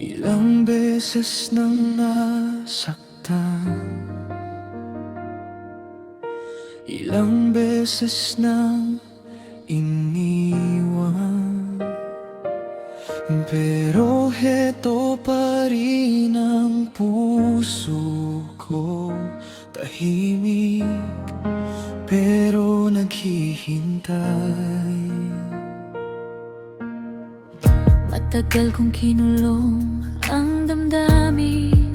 Ilang beses nang nasaktan, ilang beses nang iniwan, pero heto pa rin ang puso ko. Tahimik pero naghihintay. Matagal kong kinulong ang damdamin,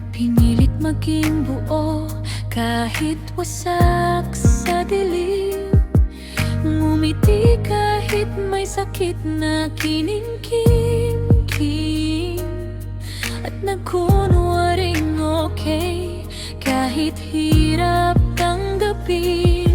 pinilit maging buo kahit wasak sa dilim. Ngumiti kahit may sakit na kinimkim, at nagkunwaring okay kahit hirap tanggapin.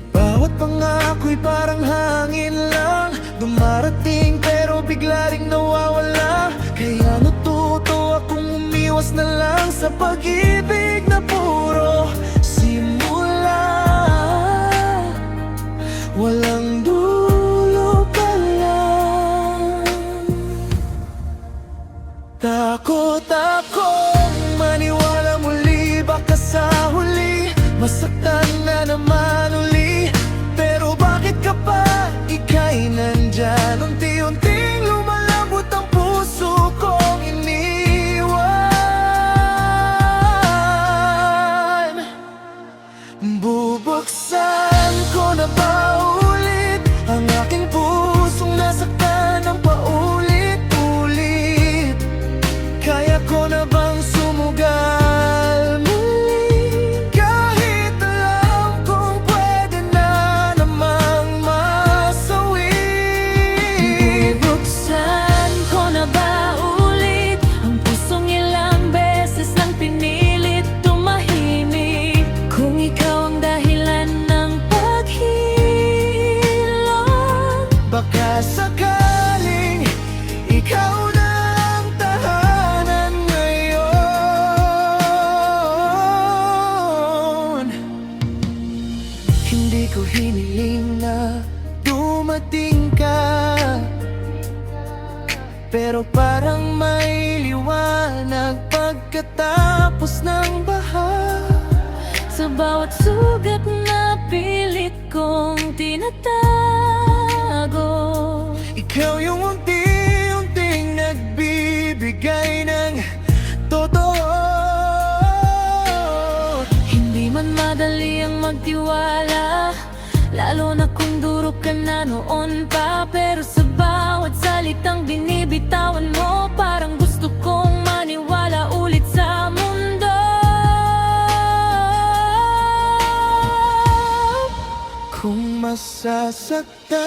Bawat pangako'y parang hangin lang, dumarating pero bigla ring nawawala. Kaya natuto akong umiwas na lang sa pag-ibig na puro simula. Walang dulo pa lang. Takot akong maniwala muli, baka sa huli masaktan na naman uli. Pero bakit ka pa, ika'y nandyan? Unti-unting lumalambot ang puso kong iniwan. Bubuksan ko na ba ulit ang aking pusong nasaktan ng paulit-ulit? Kaya ko na bang sumugal muli? Kahit alam kong pwede na namang masawi. Bubuksan ko na ba ulit ang pusong ilang beses nang pinilit tumahimik? Kung ikaw ang dahilan ng paghilom, Baka sakaling ikaw na ang tahanan ngayon. Hindi ko hiniling na dumating ka, pero parang may liwanag pagkatapos ng baha. sa bawat sugat na pilit kong tinatago, Ikaw yung unti-unting nagbibigay ng totoo. hindi man madali ang magtiwala, lalo na kung durog ka na noon pa. Pero sa bawat salitang binibitawan mo, parang gusto kong maniwala ulit sa mundo. Kung masasaktan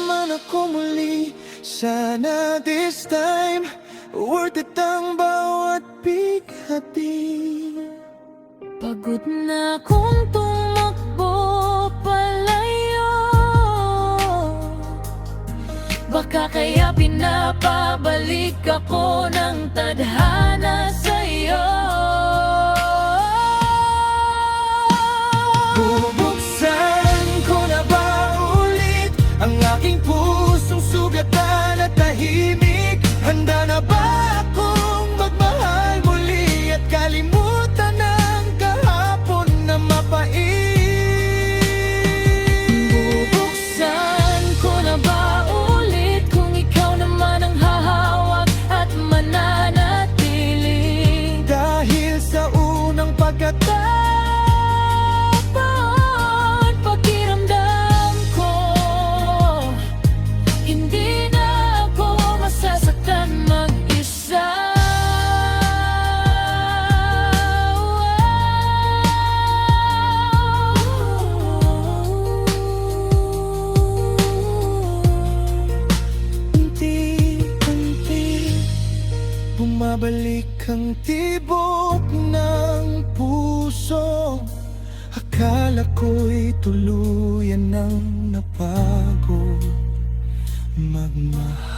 man ako muli, sana this time worth it ang bawat bighati. Pagod na kung tumakbo palayo, baka kaya pinapabalik ako ng tadhana sa'yo. Bubuksan ko na ba ulit ang aking pusong sugatan at tahimik? Handa na ba akong magmahal muli at kalimutan ang kahapon na mapait? Bubuksan ko na ba ulit kung ikaw naman ang hahawak at mananatili? Dahil sa unang pagkataon, Pakiramdam ko hindi na ako masasaktan mag-isa. unti-unti bumabalik ang tibok ng puso. Akala ko'y tuluyan ng napagod magmahal.